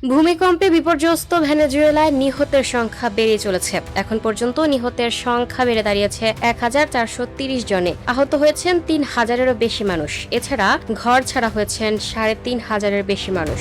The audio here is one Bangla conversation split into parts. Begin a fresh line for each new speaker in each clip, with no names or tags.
ভূমিকম্পে বিপর্যস্ত ভেনেজুয়েলায় নিহতের সংখ্যা বেড়ে চলেছে। এখন পর্যন্ত নিহতের সংখ্যা বেড়ে দাঁড়িয়েছে ১,৪৩০ জনে। আহত হয়েছেন ৩,০০০-এরও বেশি মানুষ। এছাড়া ঘর ছাড়া হয়েছেন ৩,৫০০-এর বেশি মানুষ।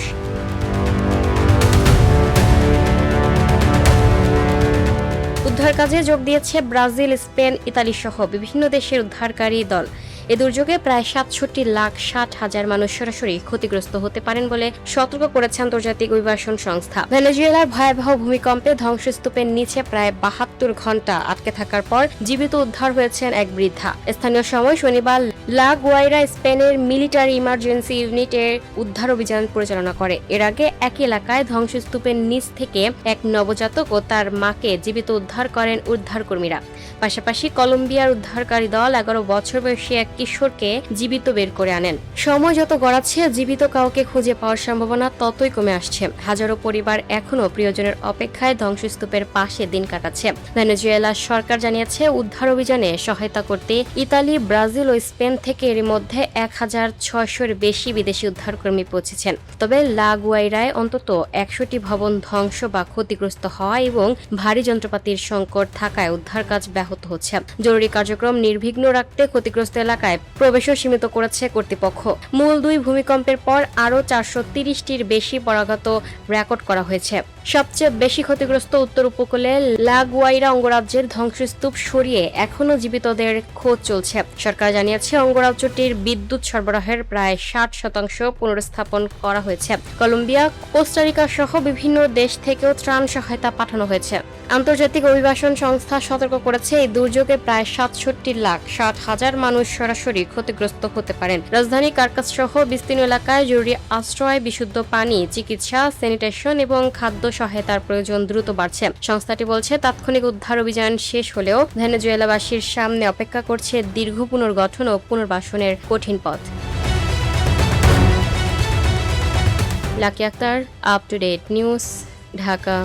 উদ্ধার কাজে যোগ দিয়েছে ব্রাজিল, স্পেন, ইতালি সহ বিভিন্ন দেশের উদ্ধারকারী দল। এ দুর্যোগে প্রায় ৬৭,৬০,০০০ মানুষ সরাসরি ক্ষতিগ্রস্ত হতে পারেন বলে সতর্ক করেছে আন্তর্জাতিক অভিবাসন সংস্থা। ভেনেজুয়েলার ভয়াবহ ভূমিকম্পে ধ্বংসস্তূপের নিচে প্রায় ৭২ ঘণ্টা আটকে থাকার পর জীবিত উদ্ধার হয়েছেন এক বৃদ্ধা। স্থানীয় সময় শনিবার লা গুয়াইরা স্পেনের মিলিটারি ইমার্জেন্সি ইউনিটের উদ্ধার অভিযান পরিচালনা করে। এর আগে একই এলাকায় ধ্বংসস্তূপের নিচ থেকে এক নবজাতক ও তার মাকে জীবিত উদ্ধার করেন উদ্ধারকর্মীরা। পাশাপাশি কলম্বিয়ার উদ্ধারকারী দল ১১ বছর বয়সী এক কিশোরকে জীবিত বের করে আনেন। সময় যত গড়াচ্ছে, জীবিত কাউকে খুঁজে পাওয়ার সম্ভাবনা ততই কমে আসছে। হাজারো পরিবার এখনও প্রিয়জনের অপেক্ষায় ধ্বংসস্তূপের পাশে দিন কাটাচ্ছে। ভেনেজুয়েলা সরকার জানিয়েছে, উদ্ধার অভিযানে সহায়তা করতে ইতালি, ব্রাজিল ও স্পেন থেকে এর মধ্যে ১,৬০০-এর বেশি বিদেশি উদ্ধারকর্মী পৌঁছেছেন। তবে লা গুয়াইরায় অন্তত ১০০টি ভবন ধ্বংস বা ক্ষতিগ্রস্ত হওয়া এবং ভারী যন্ত্রপাতির সংকট থাকায় উদ্ধার কাজ ব্যাহত হচ্ছে। জরুরি কার্যক্রম নির্বিঘ্ন রাখতে ক্ষতিগ্রস্ত এলাকায় প্রবেশও সীমিত করেছে কর্তৃপক্ষ। মূল দুই ভূমিকম্পের পর আরও ৪৩০টির বেশি পরাঘাত রেকর্ড করা হয়েছে। সবচেয়ে বেশি ক্ষতিগ্রস্ত উত্তর উপকূলে লা গুয়াইরা অঙ্গরাজ্যের ধ্বংসস্তূপ সরিয়ে এখনও জীবিতদের খোঁজ চলছে। সরকার জানিয়েছে, অঙ্গরাজ্যটির বিদ্যুৎ সরবরাহের প্রায় ৬০% পুনর্স্থাপন করা হয়েছে। কলম্বিয়া, কোস্টারিকা সহ বিভিন্ন দেশ থেকেও ত্রাণ সহায়তা পাঠানো হয়েছে। আন্তর্জাতিক অভিবাসন সংস্থা সতর্ক করেছে, এই দুর্যোগে প্রায় ৬৭,৬০,০০০ মানুষ সরাসরি ক্ষতিগ্রস্ত হতে পারেন। রাজধানী কার্কাস সহ বিস্তীর্ণ এলাকায় জরুরি আশ্রয়, বিশুদ্ধ পানি, চিকিৎসা, স্যানিটেশন এবং খাদ্য সহায়তার প্রয়োজন দ্রুত বাড়ছে। সংস্থাটি বলছে, তাৎক্ষণিক উদ্ধার অভিযান শেষ হলেও ভেনেজুয়েলাবাসীর সামনে অপেক্ষা করছে দীর্ঘ পুনর্গঠন ও পুনর্বাসনের কঠিন পথ। Lucky Akter, up to date news, Dhaka.